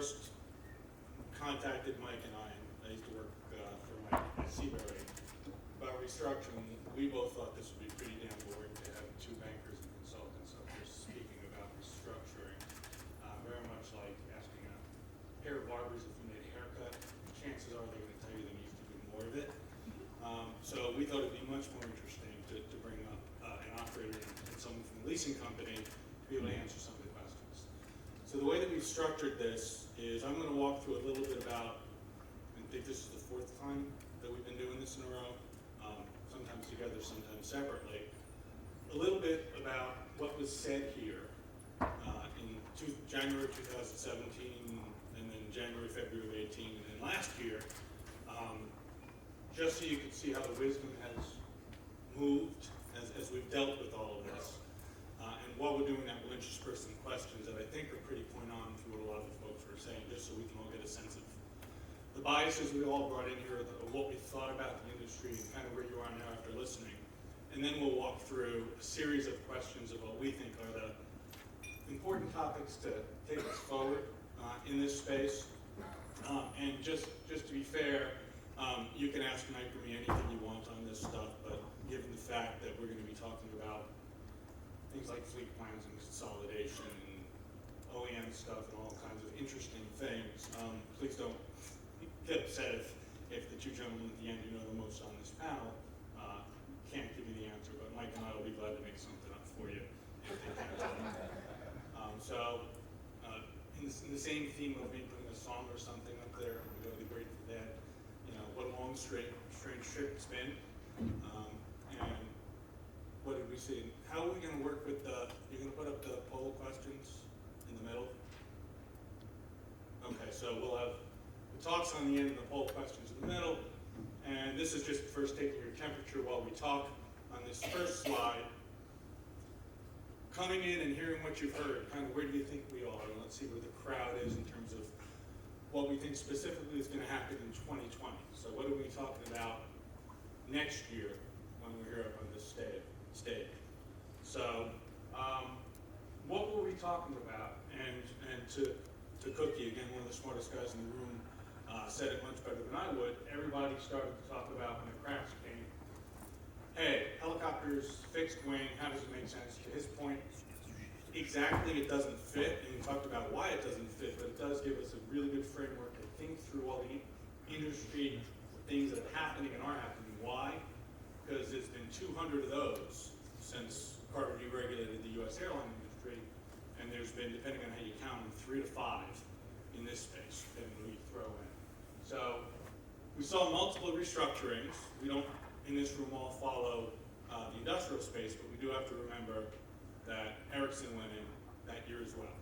first contacted Mike and I used to work for Mike at Seabury, about restructuring, we both thought this would be pretty damn boring to have two bankers and consultants up here speaking about restructuring. Very much like asking a pair of barbers if you made a haircut. Chances are they're going to tell you they need to do more of it. So we thought it would be much more interesting to bring up an operator and someone from the leasing company to be able to answer some of the questions. So the way that we've structured this is I'm going to walk through a little bit about, I think this is the fourth time that we've been doing this in a row, sometimes together, sometimes separately. A little bit about what was said here in January 2017, and then January, February 18, and then last year, just so you can see how the wisdom has moved as we've dealt with all of this. And while we're doing that, we'll intersperse some questions that I think are pretty point on to what a lot of the folks were saying, just so we can all get a sense of the biases we all brought in here, of what we thought about the industry, and kind of where you are now after listening. And then we'll walk through a series of questions of what we think are the important topics to take us forward in this space. And just to be fair, you can ask Mike or me anything you want on this stuff, but given the fact that we're going to be talking about things like fleet plans and consolidation and OEM stuff and all kinds of interesting things, please don't get upset if the two gentlemen at the end who know the most on this panel can't give you the answer, but Mike and I will be glad to make something up for you if they can't tell you. In the same theme of me putting a song or something up there, we go to the Grateful Dead, what a long, strange trip it's been. And what did we see? How are we going to work with you're going to put up the poll questions in the middle? Okay, so we'll have the talks on the end and the poll questions in the middle. And this is just first taking your temperature while we talk on this first slide. Coming in and hearing what you've heard, kind of where do you think we are? And let's see where the crowd is in terms of what we think specifically is going to happen in 2020. So what are we talking about next year when we're here up on this stage? So what were we talking about? And to Cookie, again, one of the smartest guys in the room, said it much better than I would. Everybody started to talk about when the crash came. Hey, helicopters, fixed wing, how does it make sense? To his point, exactly it doesn't fit, and we talked about why it doesn't fit, but it does give us a really good framework to think through all the industry things that are happening and are happening. Why? Because there's been 200 of those since Carter deregulated the U.S. airline industry, and there's been, depending on how you count them, 3 to 5 in this space, depending on who you throw in. So we saw multiple restructurings. We don't, in this room, all follow the industrial space, but we do have to remember that Ericsson went in that year as well.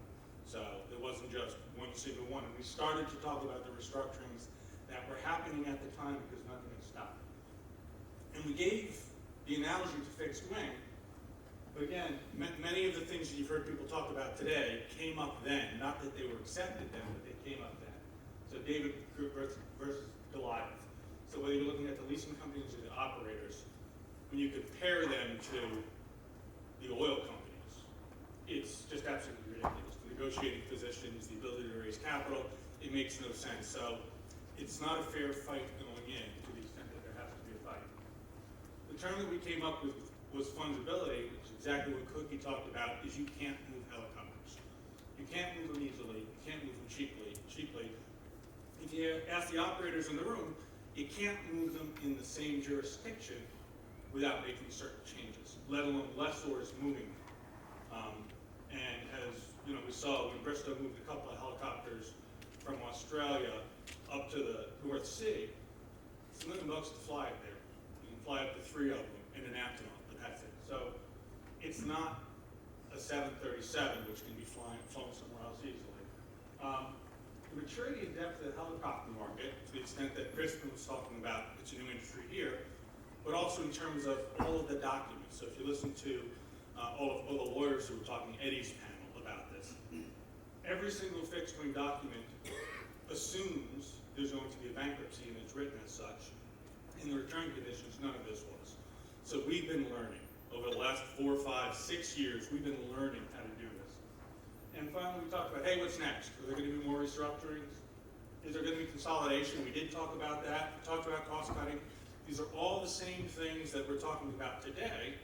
So there wasn't just one single one. And we started to talk about the restructurings that were happening at the time because nothing had stopped. And we gave the analogy to fixed wing, but again, many of the things that you've heard people talk about today came up then. Not that they were accepted then, but they came up then. So David versus Goliath. So whether you're looking at the leasing companies or the operators, when you compare them to the oil companies, it's just absolutely ridiculous. The negotiating positions, the ability to raise capital, it makes no sense. So it's not a fair fight going in to the extent that there has to be a fight. The term that we came up with was fungibility, which is exactly what Cookie talked about, is you can't move helicopters. You can't move them easily, you can't move them cheaply. If you ask the operators in the room, you can't move them in the same jurisdiction without making certain changes, let alone lessors moving them. And as we saw when Bristow moved a couple of helicopters from Australia up to the North Sea, it's $1 million to fly it there. You can fly up to 3 of them in an Antonov, but that's it. So it's not a 737, which can be flown somewhere else easily. The maturity and depth of the helicopter market, to the extent that Crispin was talking about, it's a new industry here, but also in terms of all of the documents. So if you listen to all the lawyers who were talking Eddie's panel about this, every single fixed wing document assumes there's going to be a bankruptcy and it's written as such. In the return conditions, none of this was. So we've been learning over the last 4, 5, 6 years, we've been learning how to do this. And finally, we talked about, hey, what's next? Are there going to be more restructurings? Is there going to be consolidation? We did talk about that. We talked about cost cutting. These are all the same things that we're talking about today.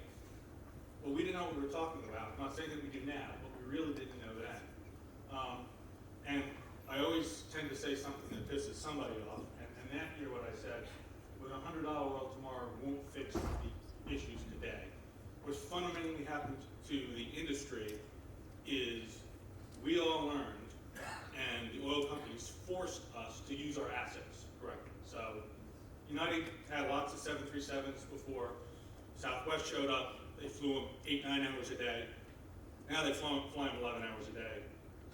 Well, we didn't know what we were talking about. I'm not saying that we do now, but we really didn't know then. And I always tend to say something that pisses somebody off. And that year, what I said, with a $100 world tomorrow won't fix the issues today. What's fundamentally happened to the industry is we all learned, and the oil companies forced us to use our assets correctly. So United had lots of 737s before. Southwest showed up. They flew them 8-9 hours a day. Now they fly them 11 hours a day.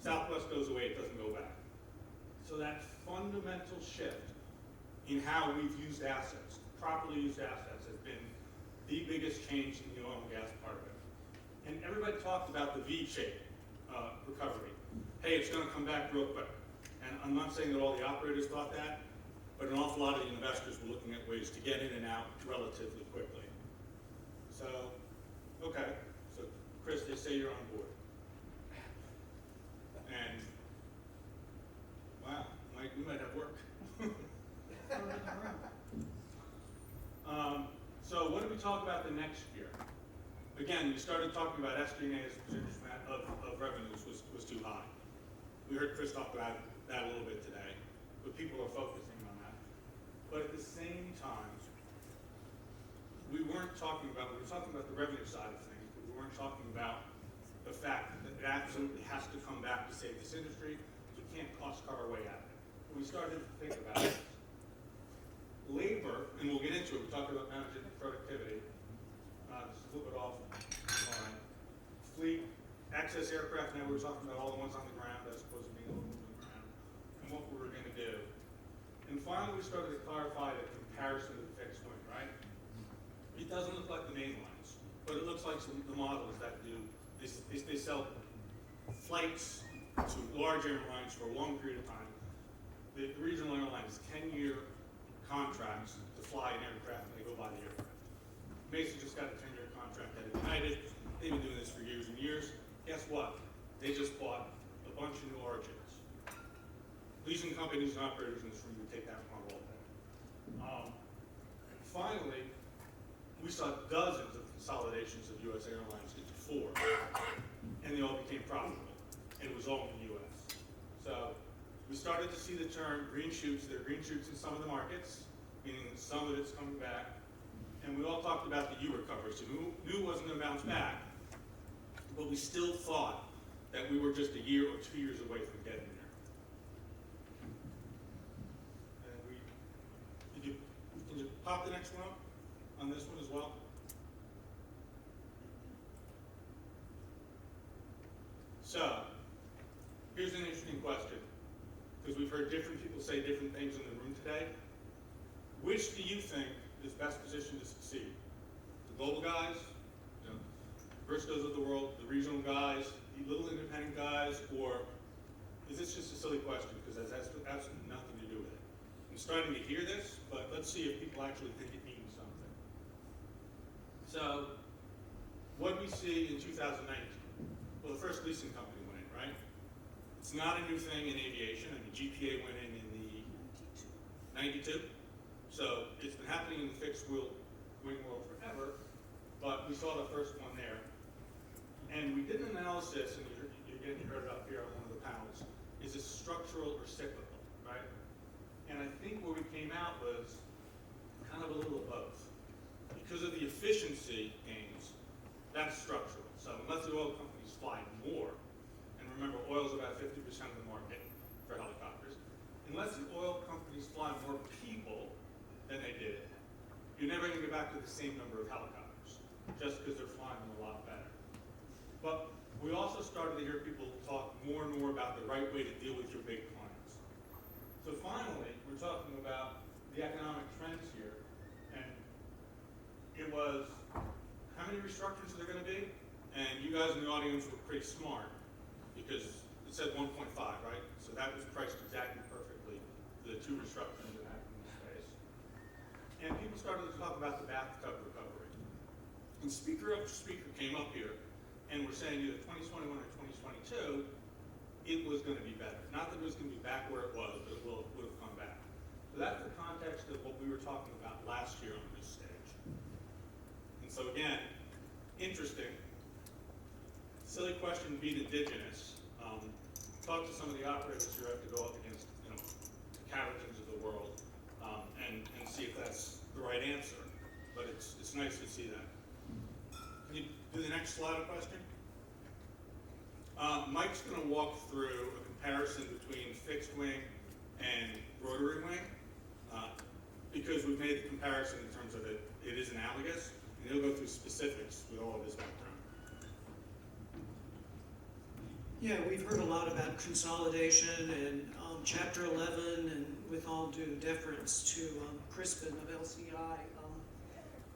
Southwest goes away, it doesn't go back. So that fundamental shift in how we've used assets, properly used assets, has been the biggest change in the oil and gas part of it. And everybody talked about the V-shaped recovery. Hey, it's going to come back real quick. And I'm not saying that all the operators thought that, but an awful lot of the investors were looking at ways to get in and out relatively quickly. So, okay. So, Chris, they say you're on board. And, wow, Mike, we might have work. So what did we talk about the next year? Again, we started talking about SG&A as a percentage of revenues was too high. We heard Chris talk about that a little bit today, but people are focusing on that. But at the same time, we were talking about the revenue side of things, but we weren't talking about the fact that it absolutely has to come back to save this industry. We can't cost cut our way out of it. What we started to think about it. Labor, and we'll get into it, we talked about managing productivity. This is a little bit off line. Fleet, access aircraft, now we were talking about all the ones on the ground as opposed to being able to move them around, and what we were going to do. And finally, we started to clarify the comparison of the fixed wing, right? It doesn't look like the main lines, but it looks like the models that do. They sell flights to large airlines for a long period of time. The regional airlines, 10-year contracts to fly an aircraft, and they go buy the aircraft. Mason just got a 10-year contract at United. They've been doing this for years and years. Guess what? They just bought a bunch of new origins. Leasing companies and operators in this room would take that one all day. Finally, we saw dozens of consolidations of U.S. airlines into 4, and they all became profitable, and it was all in the U.S. So we started to see the term green shoots. There are green shoots in some of the markets, meaning some of it's coming back. And we all talked about the U recovery. So we knew it wasn't going to bounce back, but we still thought that we were just a year or 2 years away from getting there. And can you pop the next one up on this one as well? So, here's an interesting question, because we've heard different people say different things in the room today. Which do you think is best positioned to succeed? The global guys, the Briscoes of the world, the regional guys, the little independent guys, or is this just a silly question because it has absolutely nothing to do with it? I'm starting to hear this, but let's see if people actually think it means something. So, what did we see in 2019? Well, the first leasing company went in, right? It's not a new thing in aviation. I mean, GPA went in the 92. So it's been happening in the fixed wing world forever, but we saw the first one there. And we did an analysis, and you heard it up here on one of the panels, is it structural or cyclical, right? And I think where we came out was kind of a little of both. Because of the efficiency gains, that's structural. So unless the oil companies fly more, and remember oil is about 50% of the market for helicopters, unless the oil companies fly more people than they did, you're never going to get back to the same number of helicopters, just because they're flying them a lot better. But we also started to hear people talk more and more about the right way to deal with your big clients. So finally, we're talking about the economic trends here, and it was, how many restructurings are there going to be? And you guys in the audience were pretty smart, because it said 1.5, right? So that was priced exactly perfectly, the 2 restructurings that happened in the space. And people started to talk about the bathtub recovery. And speaker after speaker came up here and were saying either 2021 or 2022, it was going to be better. Not that it was going to be back where it was, but it would have come back. So that's the context of what we were talking about last year on this stage. And so again, interesting. Silly question, beat indigenous. Talk to some of the operators who have to go up against, the Cavertons of the world, and see if that's the right answer. But it's nice to see that. Can you do the next slide of question? Mike's going to walk through a comparison between fixed wing and rotary wing, because we've made the comparison in terms of it is analogous, and he'll go through specifics with all of his background. Yeah, we've heard a lot about consolidation and Chapter 11, and with all due deference to Crispin of LCI,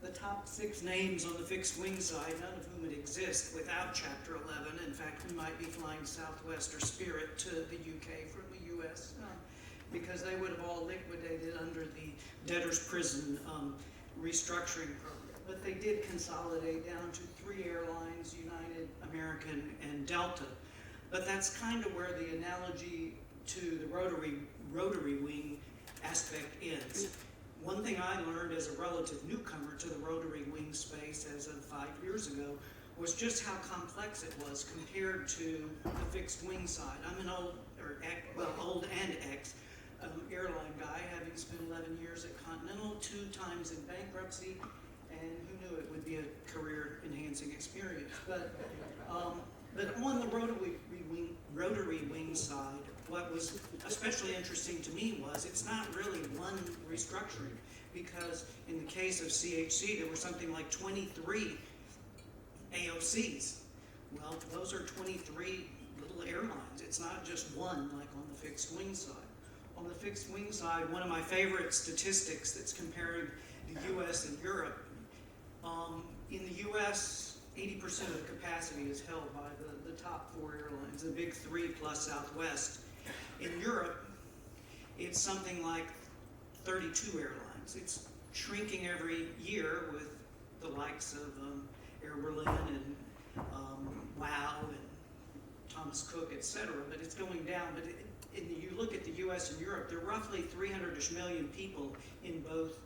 the top 6 names on the fixed wing side, none of whom would exist without Chapter 11. In fact, we might be flying Southwest or Spirit to the UK from the US because they would have all liquidated under the debtor's prison restructuring program. But they did consolidate down to 3 airlines, United, American, and Delta. But that's kind of where the analogy to the rotary wing aspect ends. One thing I learned as a relative newcomer to the rotary wing space as of 5 years ago was just how complex it was compared to the fixed wing side. I'm an old and ex airline guy, having spent 11 years at Continental, 2 times in bankruptcy, and who knew it would be a career-enhancing experience. But on the rotary wing side, what was especially interesting to me was it's not really one restructuring, because in the case of CHC, there were something like 23 AOCs. Well, those are 23 little airlines. It's not just one like on the fixed wing side. On the fixed wing side, one of my favorite statistics that's comparing the US and Europe, in the US, 80% of the capacity is held by the top 4 airlines, the big 3 plus Southwest. In Europe, it's something like 32 airlines. It's shrinking every year with the likes of Air Berlin and WOW and Thomas Cook, etc. But it's going down. But you look at the U.S. and Europe, there are roughly 300-ish million people in both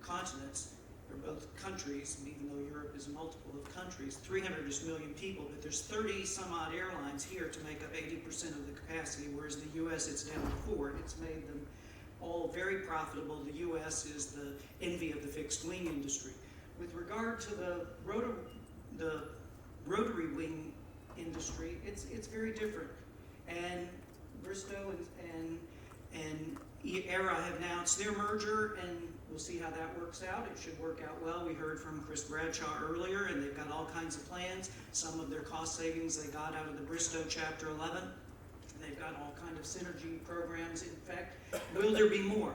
continents, or both countries, even though Europe is a multiple of countries, 300-ish million people, but there's 30-some-odd airlines here to make up 80% of the capacity, whereas the U.S. it's down to 4. It's made them all very profitable. The U.S. is the envy of the fixed wing industry. With regard to the rotary wing industry, it's very different. And Bristow and ERA have announced their merger, and we'll see how that works out. It should work out well. We heard from Chris Bradshaw earlier, and they've got all kinds of plans. Some of their cost savings they got out of the Bristow Chapter 11. They've got all kinds of synergy programs. In fact, will there be more?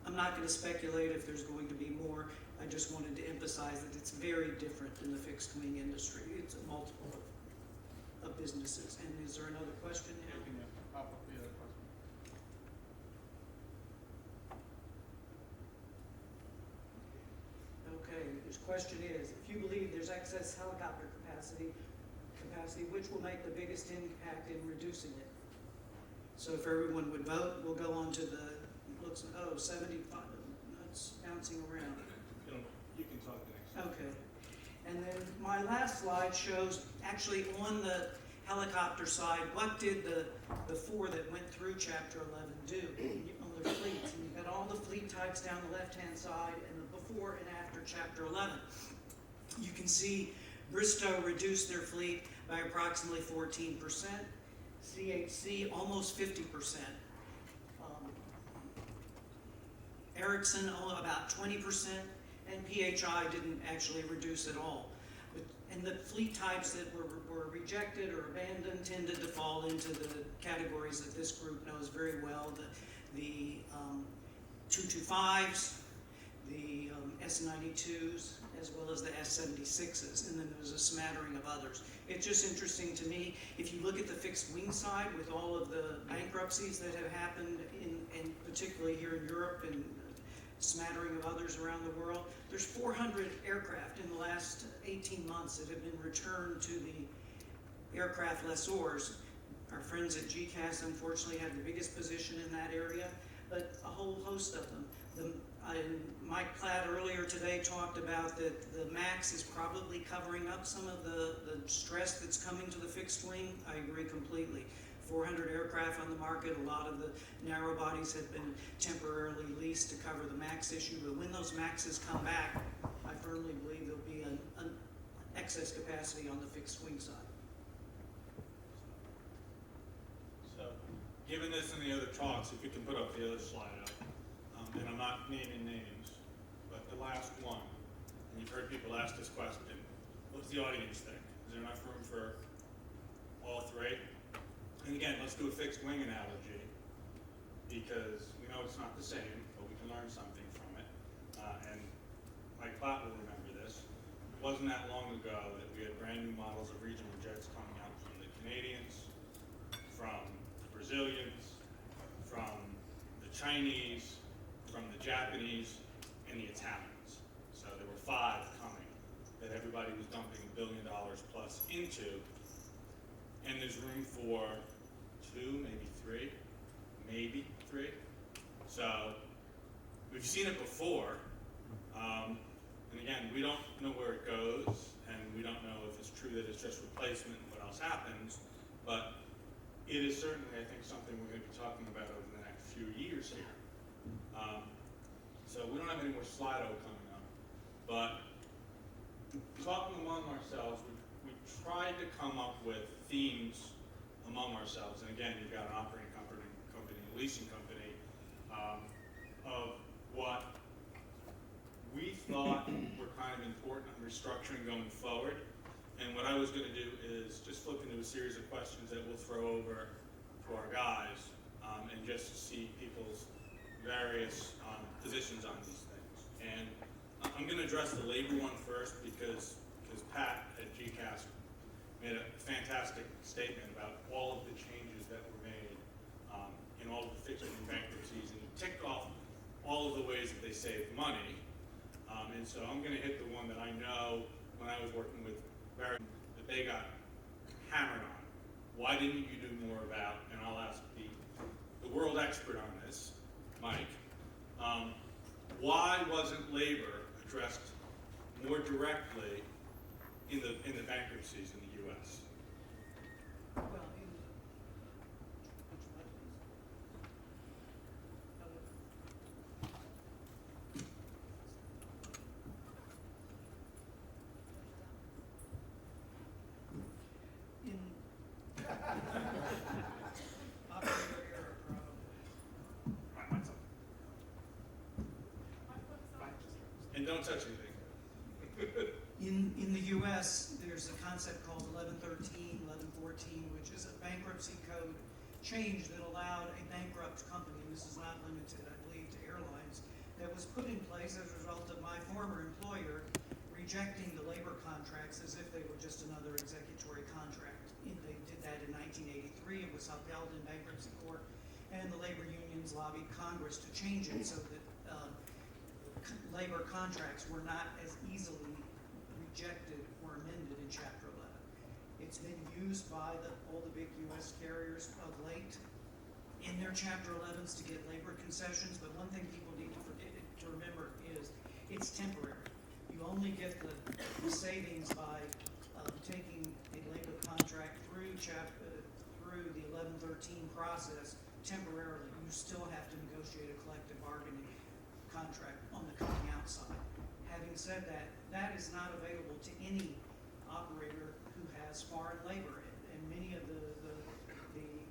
I'm not going to speculate if there's going to be more. I just wanted to emphasize that it's very different than the fixed wing industry. It's a multiple of businesses. And is there another question? Yeah, can you pop up the other question? Okay, his question is, if you believe there's excess helicopter capacity, which will make the biggest impact in reducing it? So if everyone would vote, we'll go on to the, 75, that's bouncing around. You can talk next. Okay. And then my last slide shows, actually on the helicopter side, what did the 4 that went through Chapter 11 do on their fleets? And you've got all the fleet types down the left-hand side and the before and after Chapter 11. You can see Bristow reduced their fleet by approximately 14%, CHC almost 50%, Ericsson about 20%, and PHI didn't actually reduce at all. And the fleet types that were rejected or abandoned tended to fall into the categories that this group knows very well, the 225s, the S92s, as well as the S76s, and then there's a smattering of others. It's just interesting to me, if you look at the fixed wing side with all of the bankruptcies that have happened, in particularly here in Europe and smattering of others around the world, there's 400 aircraft in the last 18 months that have been returned to the aircraft lessors Our friends at GCAS unfortunately have the biggest position in that area, but a whole host of them. Mike Platt earlier today talked about that the MAX is probably covering up some of the stress that's coming to the fixed wing. I agree completely. 400 aircraft on the market, a lot of the narrow bodies have been temporarily leased to cover the MAX issue, but when those MAXs come back, I firmly believe there'll be an excess capacity on the fixed wing side. So, given this and the other talks, if you can put up the other slide up, and I'm not naming names, but the last one, and you've heard people ask this question, what does the audience think? Is there enough room for all three? And again, let's do a fixed wing analogy, because we know it's not the same, but we can learn something from it. And Mike Platt will remember this. It wasn't that long ago that we had brand new models of regional jets coming out from the Canadians, from the Brazilians, from the Chinese, from the Japanese, and the Italians. So there were 5 coming that everybody was dumping $1 billion plus into, and there's room for 2, maybe three. So we've seen it before, and again, we don't know where it goes, and we don't know if it's true that it's just replacement and what else happens, but it is certainly, I think, something we're going to be talking about over the next few years here. So we don't have any more Slido coming up, but talking among ourselves, we tried to come up with themes among ourselves, and again, you've got an operating company, a leasing company, of what we thought were kind of important on restructuring going forward. And what I was going to do is just flip into a series of questions that we'll throw over to our guys, and just see people's various positions on these things. And I'm going to address the labor one first because Pat at GCAS made a fantastic statement about all of the changes that were made in all of the fixed wing bankruptcies, and he ticked off all of the ways that they saved money. And so I'm going to hit the one that I know when I was working with Barry that they got hammered on. Why didn't you do more about, and I'll ask the world expert on this, Mike, why wasn't labor addressed more directly in the bankruptcies in the U.S.? Well, in operator error, probably. Right, mine's up. And don't touch anything. In the U.S., there's a concept called 1113, 1114, which is a bankruptcy code change that allowed a bankrupt company, and this is not limited, I believe, to airlines, that was put in place as a result of my former employer rejecting the labor contracts as if they were just another executory contract. They did that in 1983. It was upheld in bankruptcy court, and the labor unions lobbied Congress to change it so that labor contracts were not as easily rejected or amended in Chapter 11. It's been used by all the big U.S. carriers of late in their Chapter 11s to get labor concessions, but one thing people need to remember is it's temporary. You only get the savings by taking a labor contract through the 1113 process temporarily. You still have to negotiate a collective bargaining contract on the coming out side. Having said that, that is not available to any operator who has foreign labor, and many of the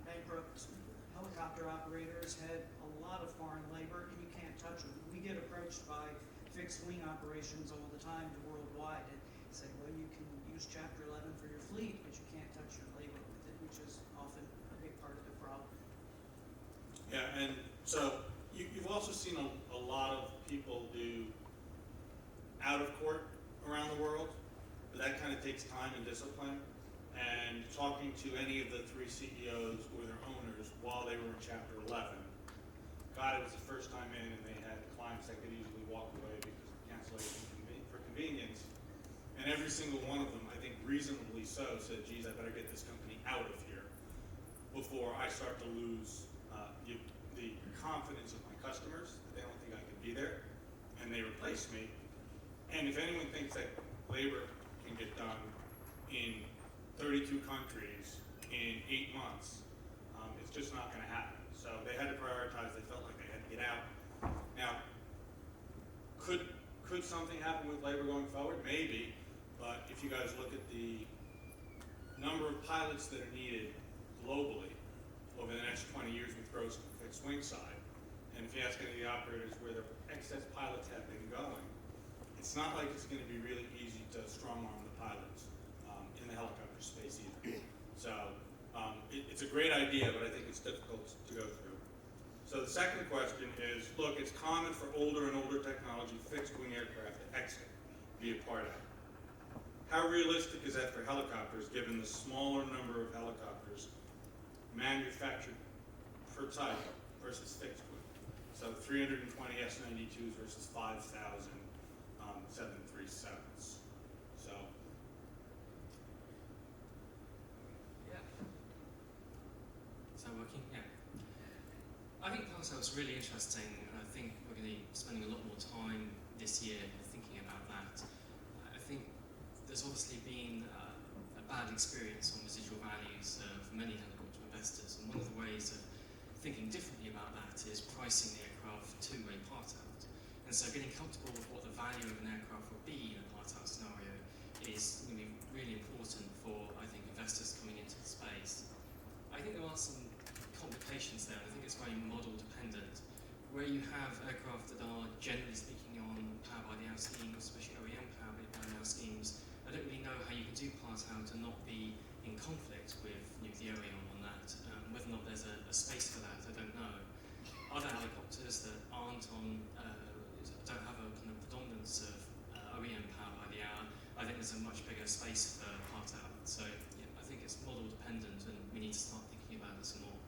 bankrupt helicopter operators had a lot of foreign labor, and you can't touch them. We get approached by fixed wing operations all the time worldwide and say, well, you can use Chapter 11 for your fleet, but you can't touch your labor with it, which is often a big part of the problem. Yeah, and so you've also seen a lot of people do out of court around the world, but that kind of takes time and discipline. And talking to any of the 3 CEOs or their owners while they were in Chapter 11, God, it was the first time in, and they had clients that could easily walk away because of cancellation for convenience. And every single one of them, I think reasonably so, said, geez, I better get this company out of here. I start to lose the confidence of my customers, that they don't think I can be there, and they replace me. And if anyone thinks that labor can get done in 32 countries in 8 months, it's just not going to happen. So they had to prioritize. They felt like they had to get out. Now, could something happen with labor going forward? Maybe, but if you guys look at the number of pilots that are needed globally over the next 20 years with growth on the fixed wing side, and if you ask any of the operators where the excess pilots have been going, it's not like it's going to be really easy to strong arm the pilots in the helicopter space either. So it's a great idea, but I think it's difficult to go through. So the second question is, look, it's common for older and older technology fixed wing aircraft to exit via part out. How realistic is that for helicopters, given the smaller number of helicopters manufactured per type versus fixed wing? So 320 S-92s versus 5,000 737s. So. Yeah. Is that working? Yeah. I think part out was really interesting. I think we're going to be spending a lot more time this year thinking about that. I think there's obviously been a bad experience on residual values for many helicopter investors, and one of the ways of thinking differently about that is pricing the aircraft two-way part out. And so getting comfortable with what the value of an aircraft would be in a part out scenario is going to be really important for, I think, investors coming into the space. I think there are some complications there. I think it's very model dependent. Where you have aircraft that are generally speaking on power by the hour schemes, especially OEM power by the hour schemes, I don't really know how you can do part out and not be in conflict with the OEM on that. Whether or not there's a space for that, I don't know. Other helicopters that aren't on, don't have a kind of predominance of OEM power by the hour, I think there's a much bigger space for part out. So yeah, I think it's model dependent, and we need to start thinking about it some more.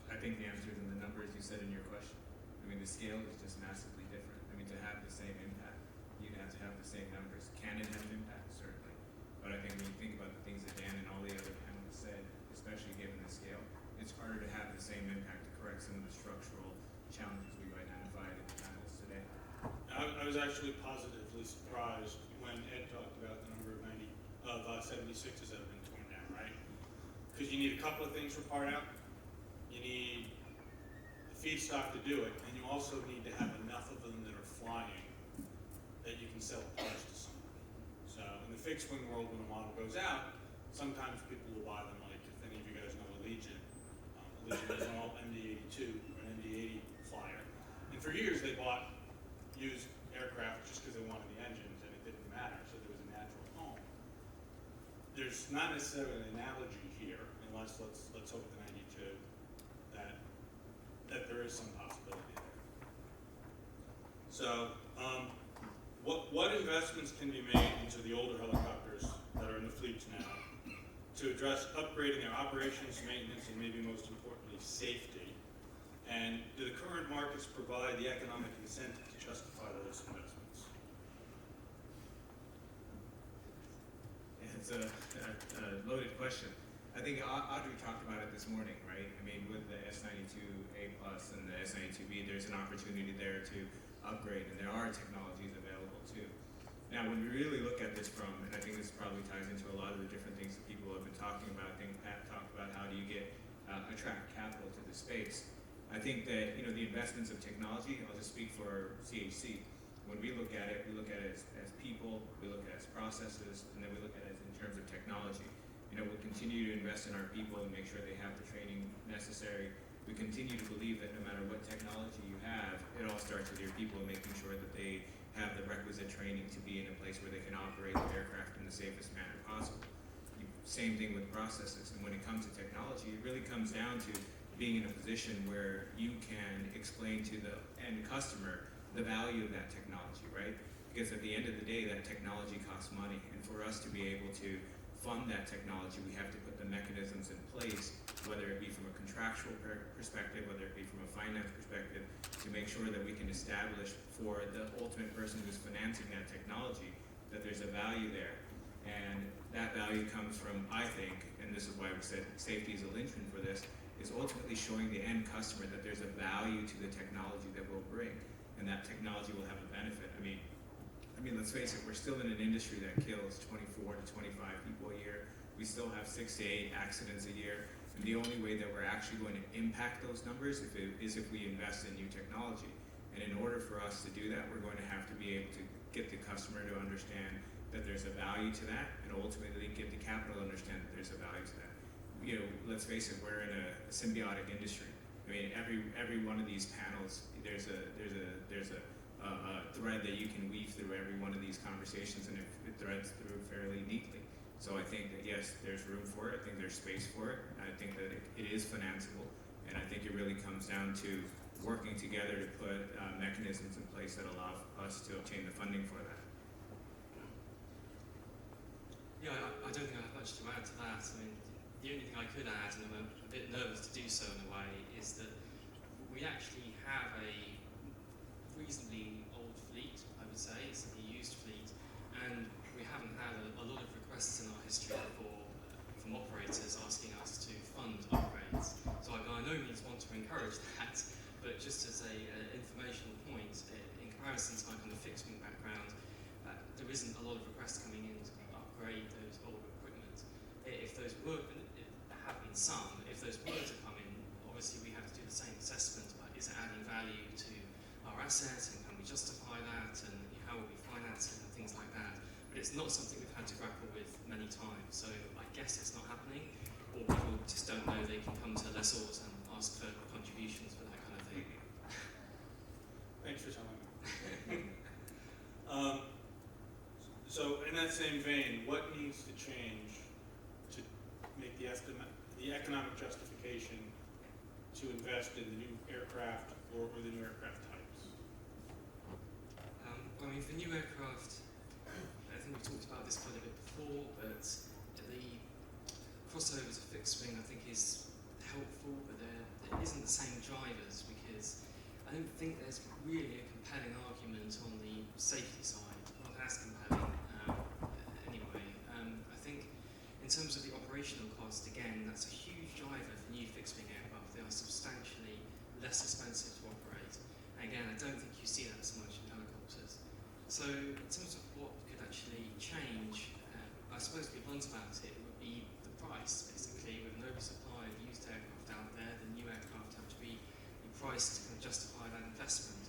I think the answer is in the numbers you said in your question. I mean, the scale is just massively different. I mean, to have the same impact, you'd have to have the same numbers. Can it have an impact? Certainly. But I think when you think about the things that Dan and all the other panelists said, especially given the scale, it's harder to have the same impact to correct some of the structural challenges we've identified in the panels today. I was actually positively surprised when Ed talked about the number of 76s that have been torn down, right? Because you need a couple of things for part out. You need the feedstock to do it, and you also need to have enough of them that are flying that you can sell parts to somebody. So in the fixed wing world, when a model goes out, sometimes people will buy them, like if any of you guys know Allegiant. Allegiant is an all MD-82 or an MD-80 flyer. And for years they bought used aircraft just because they wanted the engines, and it didn't matter, so there was a natural home. There's not necessarily an analogy here, unless let's hope the 92 that there is some possibility there. So what investments can be made into the older helicopters that are in the fleets now to address upgrading their operations, maintenance, and maybe most importantly, safety? And do the current markets provide the economic incentive to justify those investments? It's a loaded question. I think Audrey talked about it this morning, right? I mean, with the S92A Plus and the S92B, there's an opportunity there to upgrade, and there are technologies available too. Now, when we really look at this from, and I think this probably ties into a lot of the different things that people have been talking about. I think Pat talked about how do you attract capital to the space. I think that the investments of technology. I'll just speak for CHC. When we look at it as people, we look at it as processes, and then we look at it in terms of technology. We'll continue to invest in our people and make sure they have the training necessary. We continue to believe that no matter what technology you have, it all starts with your people and making sure that they have the requisite training to be in a place where they can operate the aircraft in the safest manner possible. Same thing with processes. And when it comes to technology, it really comes down to being in a position where you can explain to the end customer the value of that technology, right? Because at the end of the day, that technology costs money. And for us to be able to fund that technology, we have to put the mechanisms in place, whether it be from a contractual perspective, whether it be from a finance perspective, to make sure that we can establish for the ultimate person who's financing that technology that there's a value there. And that value comes from, I think, and this is why we said safety is a linchpin for this, is ultimately showing the end customer that there's a value to the technology that we'll bring, and that technology will have a benefit. I mean, let's face it, we're still in an industry that kills 24 to 25 people a year. We still have 6 to 8 accidents a year. And the only way that we're actually going to impact those numbers is if we invest in new technology. And in order for us to do that, we're going to have to be able to get the customer to understand that there's a value to that, and ultimately get the capital to understand that there's a value to that. You know, let's face it, we're in a symbiotic industry. I mean, every one of these panels, there's a thread that you can weave through every one of these conversations, and it threads through fairly neatly. So I think that yes, there's room for it. I think there's space for it. I think that it is financeable, and I think it really comes down to working together to put mechanisms in place that allow us to obtain the funding for that. Yeah, I don't think I have much to add to that. I mean, the only thing I could add, and I'm a bit nervous to do so in a way, is that we actually have a reasonably old fleet, I would say. It's a used fleet, and we haven't had a lot of requests in our history from operators asking us to fund upgrades. So I by no means want to encourage that, but just as a informational point, in comparison to my kind of fixed wing background, there isn't a lot of requests coming in to upgrade those old equipment. If those were, there have been some, if those were to come in, obviously we have to do the same assessment, but is it adding value to our assets, and can we justify that, and how will we finance it, and things like that. But it's not something we've had to grapple with many times, so I guess it's not happening, or people just don't know they can come to lessors and ask for contributions for that kind of thing. Thanks for telling me. So in that same vein, what needs to change to make the economic justification to invest in the new aircraft or the new aircraft types? I mean, for new aircraft, I think we talked about this quite a bit before, but the crossover to fixed wing I think is helpful, but there isn't the same drivers, because I don't think there's really a compelling argument on the safety side, not as compelling anyway. I think in terms of the operational cost, again, that's a huge driver for new fixed wing aircraft. They are substantially less expensive to operate. And again, I don't think you see that so much in helicopters. So in terms of what could actually change, I suppose to be blunt about it, would be the price, basically. With no supply of used aircraft out there, the new aircraft have to be priced to kind of justify that investment.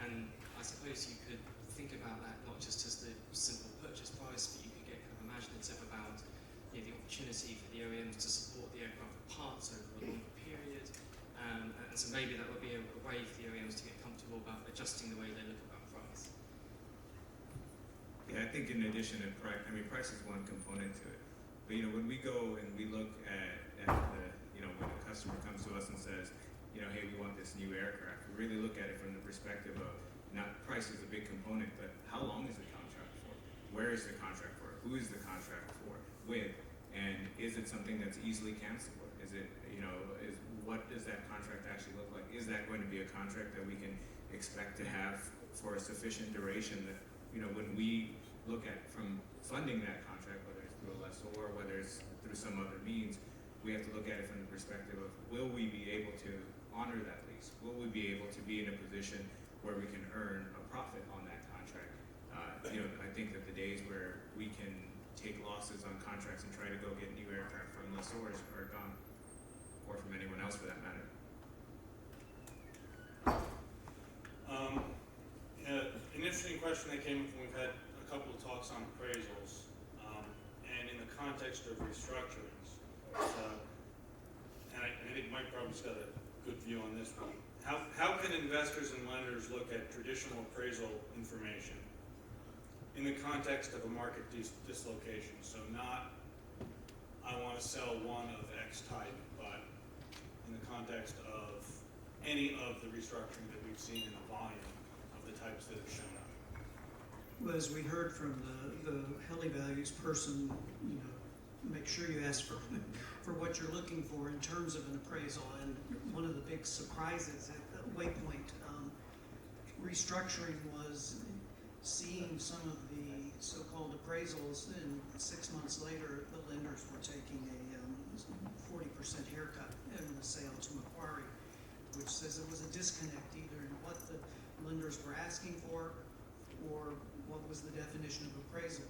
And I suppose you could think about that not just as the simple purchase price, but you could get kind of imaginative about the opportunity for the OEMs to support the aircraft parts over a longer period. And so maybe that would be a way for the OEMs to get comfortable about adjusting the way they look about price. Yeah, I think in addition to price, I mean, price is one component to it. But when we go and we look at the, when a customer comes to us and says, hey, we want this new aircraft, we really look at it from the perspective of, not price is a big component, but how long is the contract for? Where is the contract for? Who is the contract for? With? And is it something that's easily cancelable? Is it, what does that contract actually look like? Is that going to be a contract that we can expect to have for a sufficient duration that, when we look at from funding that contract, whether it's through a lessor, whether it's through some other means, we have to look at it from the perspective of, will we be able to honor that lease? Will we be able to be in a position where we can earn a profit on that contract? I think that the days where we can take losses on contracts and try to go get new aircraft from lessors are gone, or from anyone else for that matter. An interesting question that came up when we've had a couple of talks on appraisals, and in the context of restructurings. And I think Mike probably's got a good view on this one. How can investors and lenders look at traditional appraisal information in the context of a market dislocation? So not, I want to sell one of X type, but in the context of any of the restructuring that we've seen in the volume of the types that have shown up. Well, as we heard from the heli values person, make sure you ask for what you're looking for in terms of an appraisal. And one of the big surprises at Waypoint restructuring was seeing some of the so-called appraisals, and 6 months later, the lenders were taking a 40% haircut in the sale to Macquarie, which says it was a disconnect either in what the lenders were asking for or what was the definition of appraisal.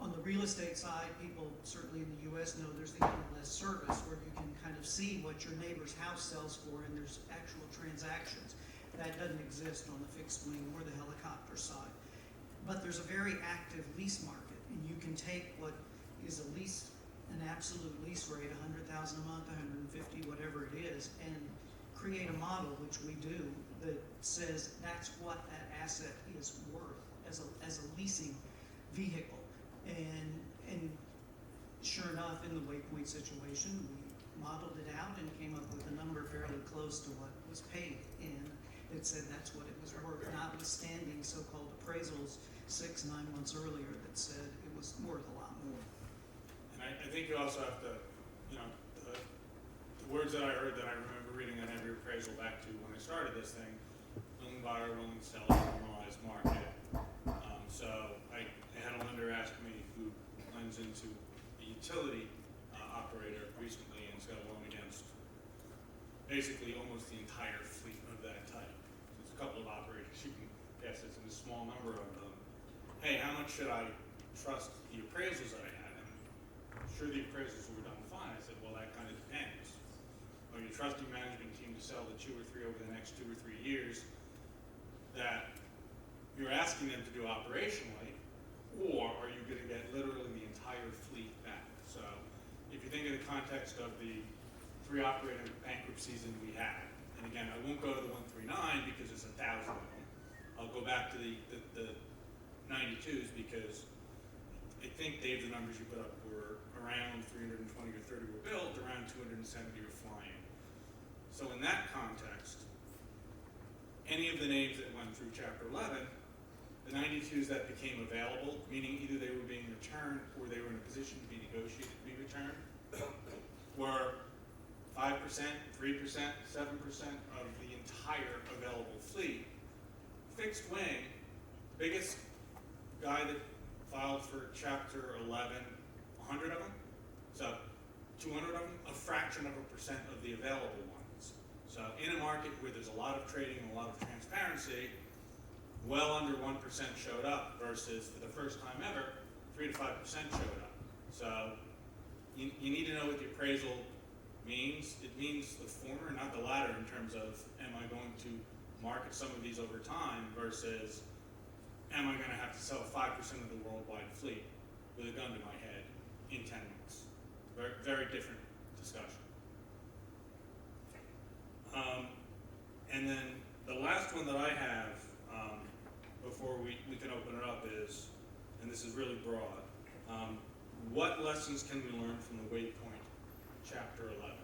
On the real estate side, people certainly in the US know there's the MLS service where you can kind of see what your neighbor's house sells for and there's actual transactions. That doesn't exist on the fixed wing or the helicopter side. But there's a very active lease market, and you can take what is a lease, an absolute lease rate, $100,000 a month, 150, whatever it is, and create a model, which we do, that says that's what that asset is worth as a leasing vehicle. And sure enough, in the Waypoint situation, we modeled it out and came up with a number fairly close to what was paid, and it said that's what it was worth, notwithstanding so-called appraisals 6-9 months earlier that said it was worth a lot more. And I think you also have to, the words that I heard that I remember reading on every appraisal back to when I started this thing, willing buyer, willing seller, normalized market. So I had a lender ask me who lends into a utility operator recently and has got a loan against basically almost the entire fleet of that type. There's a couple of operators, you can guess it's a small number of them. Hey, how much should I trust the appraisals that I had? And I'm sure the appraisals were done fine. I said, well, that kind of depends. Are you trusting management team to sell the 2 or 3 over the next 2 or 3 years that you're asking them to do operationally, or are you going to get literally the entire fleet back? So if you think of the context of the 3 operator bankruptcies that we had, and again, I won't go to the 139 because there's 1,000 of them. I'll go back to the 92s because I think, Dave, the numbers you put up were around 320 or 30 were built, around 270 were flying. So in that context, any of the names that went through Chapter 11, the 92s that became available, meaning either they were being returned or they were in a position to be negotiated to be returned, were 5%, 3%, 7% of the entire available fleet. Fixed wing, the biggest guy that filed for Chapter 11, 100 of them, so 200 of them, a fraction of a percent of the available ones. So in a market where there's a lot of trading and a lot of transparency, well under 1% showed up versus for the first time ever, 3 to 5% showed up. So you need to know what the appraisal means. It means the former, not the latter, in terms of am I going to market some of these over time versus am I going to have to sell 5% of the worldwide fleet with a gun to my head in 10 months? Very, very different discussion. And then the last one that I have before we can open it up is, and this is really broad, what lessons can we learn from the Waypoint Chapter 11?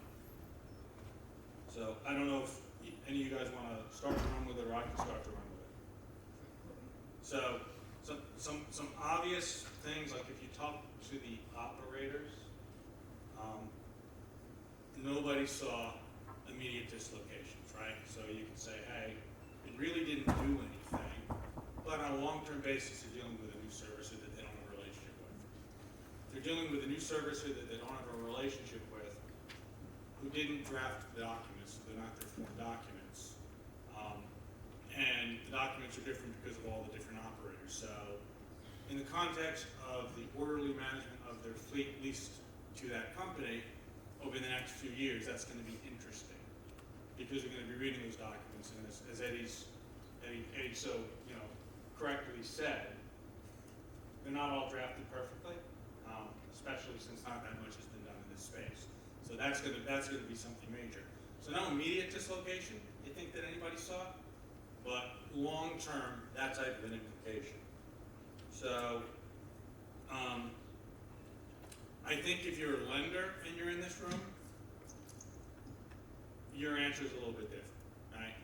So I don't know if any of you guys want to start to run with it, or I can start to run with it. So some obvious things, like if you talk to the operators, nobody saw immediate dislocations, right? So you can say, hey, it really didn't do anything, but on a long-term basis, they're dealing with a new servicer that they don't have a relationship with. They're dealing with a new servicer that they don't have a relationship with, who didn't draft the documents, so they're not their form documents. And the documents are different because of all the different operators. So in the context of the orderly management of their fleet leased to that company over the next few years, that's going to be interesting because you're going to be reading those documents. And as Eddie so correctly said, they're not all drafted perfectly, especially since not that much has been done in this space. So that's going to be something major. So no immediate dislocation, you think that anybody saw, but long term, that type of an implication. So I think if you're a lender and you're in this room, your answer is a little bit different, right?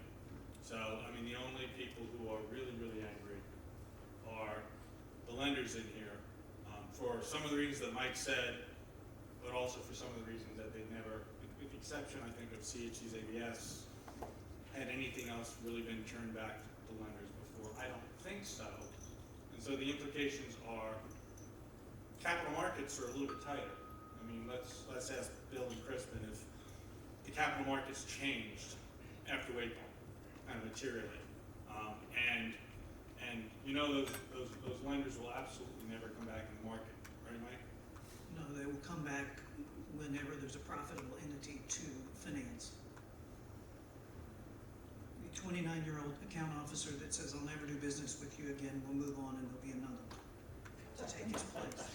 So I mean, the only people who are really, really angry are the lenders in here for some of the reasons that Mike said, but also for some of the reasons that they've never, with the exception, I think, of CHC's ABS, had anything else really been turned back to lenders before? I don't think so. And And so the implications are, capital markets are a little bit tighter. I mean, let's ask Bill and Crispin if the capital markets changed after Waypoint, kind of materially. And you know those lenders will absolutely never come back in the market, right, Mike? No, they will come back whenever there's a profitable entity to finance. The 29-year-old account officer that says, "I'll never do business with you again," will move on and there'll be another to take his place.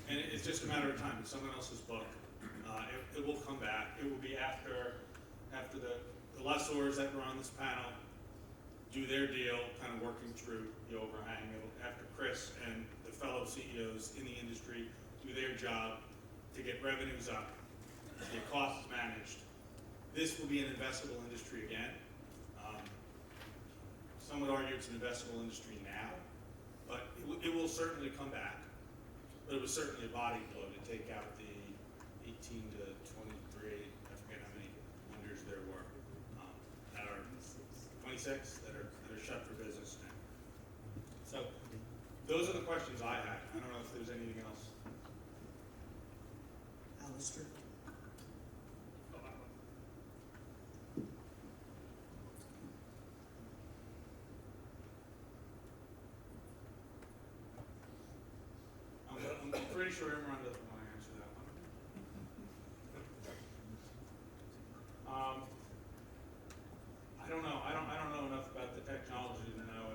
And it's just a matter of time. It's someone else's book. It will come back. It will be after the lessors that were on this panel do their deal, kind of working through the overhang. After Chris and the fellow CEOs in the industry do their job to get revenues up, to get costs managed. This will be an investable industry again. Some would argue it's an investable industry now, but it will certainly come back. But it was certainly a body blow to take out the 18 to 23, I forget how many lenders there were, that are 26 that are shut for business now. So those are the questions I had. I don't know if there's anything else. Alistair? I'm pretty sure Imran doesn't want to answer that one. I don't know. I don't know enough about the technology to know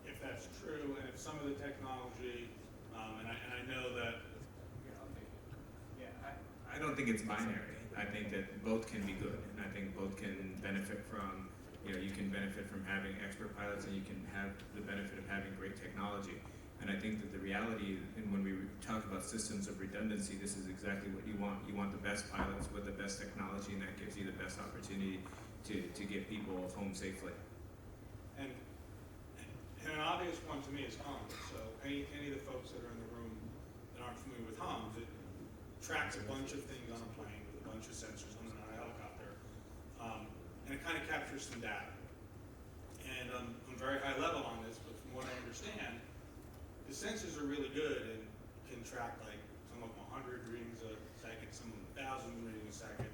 if that's true, and if some of the technology, and I know that. Yeah, I'll take it. Yeah, I don't think it's binary. I think that both can be good, and I think both can benefit from, you can benefit from having expert pilots, and you can have the benefit of having great technology. And I think that the reality, and when we talk about systems of redundancy, this is exactly what you want. You want the best pilots with the best technology, and that gives you the best opportunity to get people home safely. And an obvious one to me is HUMS. So any of the folks that are in the room that aren't familiar with HUMS, it tracks a bunch of things on a plane with a bunch of sensors on a helicopter, and it kind of captures some data. And I'm very high level on this, but from what I understand, the sensors are really good and can track, like, some of them 100 readings a second, some of them 1,000 readings a second.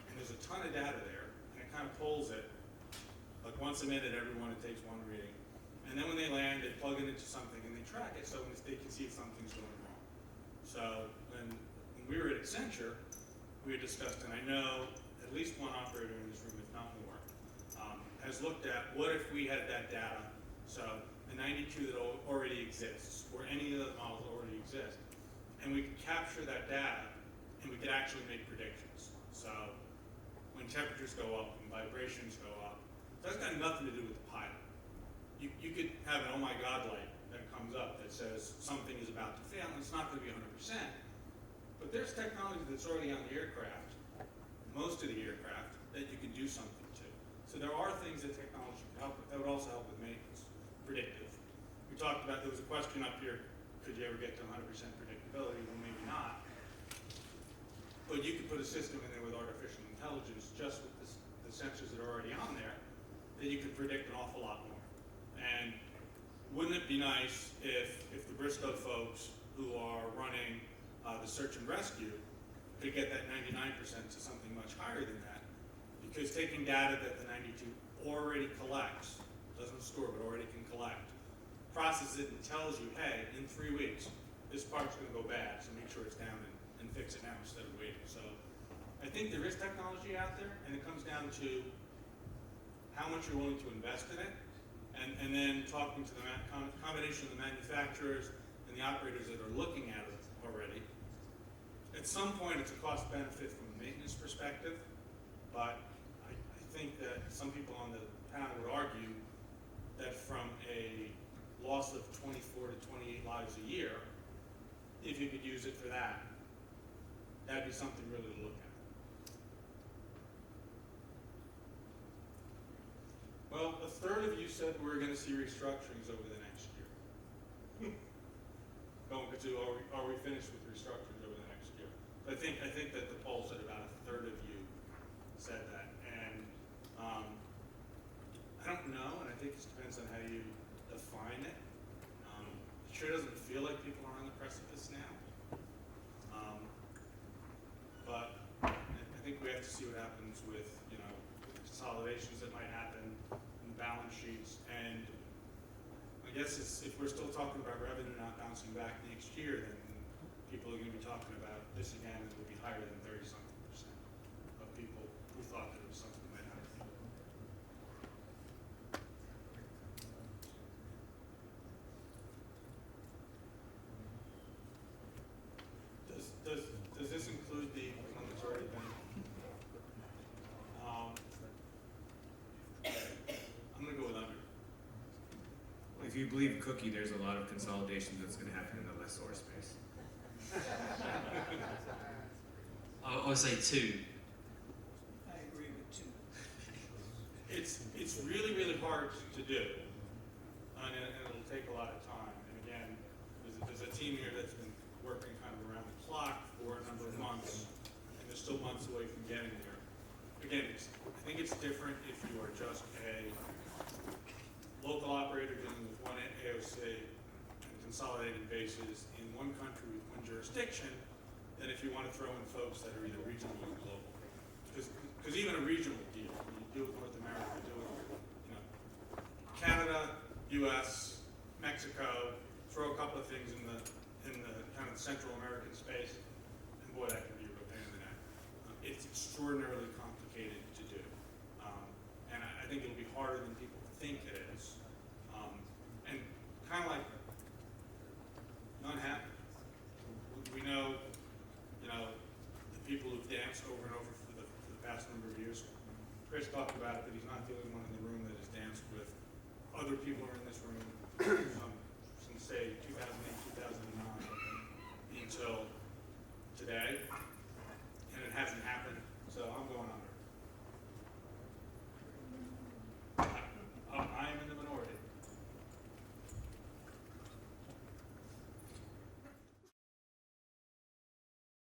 And there's a ton of data there, and it kind of pulls it, like once a minute, everyone, it takes one reading. And then when they land, they plug it into something and they track it so they can see if something's going wrong. So when we were at Accenture, we had discussed, and I know at least one operator in this room, if not more, has looked at what if we had that data, so the 92 that already exists, or any of the models that already exist, and we could capture that data, and we could actually make predictions. So when temperatures go up and vibrations go up, that's got nothing to do with the pilot. You could have an oh my god light that comes up that says something is about to fail, and it's not going to be 100%, but there's technology that's already on the aircraft, most of the aircraft, that you can do something to. So there are things that technology can help with. That would also help with maintenance, predictive. We talked about, there was a question up here, could you ever get to 100% predictability? Well, maybe not. But you could put a system in there with artificial intelligence, just with the sensors that are already on there, that you could predict an awful lot more. And wouldn't it be nice if the Briscoe folks who are running the search and rescue could get that 99% to something much higher than that? Because taking data that the 92 already collects, doesn't store but already can collect, processes it and tells you, hey, in 3 weeks, this part's going to go bad, so make sure it's down and fix it now instead of waiting. So I think there is technology out there, and it comes down to how much you're willing to invest in it, and then talking to the combination of the manufacturers and the operators that are looking at it already. At some point, it's a cost benefit from a maintenance perspective, but I think that some people on the panel would argue that from a loss of 24 to 28 lives a year, if you could use it for that, that'd be something really to look at. Well, a third of you said we're going to see restructurings over the next year. Are we finished with restructurings over the next year? I think that the poll said about a third of you said that, and don't know, and I think it depends on how you define it. It sure doesn't feel like people are on the precipice now. But I think we have to see what happens with, you know, consolidations that might happen in the balance sheets. And I guess if we're still talking about revenue not bouncing back next year, then people are going to be talking about this again, and it will be higher than 30-something% of people who thought that it was something that happened. Does this include the one that's already been? I'm going to go with under. If you believe Cookie, there's a lot of consolidation that's going to happen in the lessor space. I would say 2. I agree with 2. It's really, really hard to do, and it'll take a lot of time. And again, there's a team here that's been working kind of around the clock for a number of months, and they're still months away from getting there. Again, I think it's different if you are just a local operator dealing with one AOC on a consolidated basis in one country with one jurisdiction, than if you want to throw in folks that are either regional or global. Because even a regional deal, when you deal with North America, you deal with, you know, Canada, U.S., Mexico, throw a couple of things in the kind of Central American space, and boy, that can be a real pain in the neck. It's extraordinarily complicated to do, and I think it'll be harder than people think it is. And kind of like none happened. We know, you know, the people who've danced over and over for the past number of years. Chris talked about it, but he's not the only one in the room that has danced with other people who are in this room since say 2008, 2009 until today.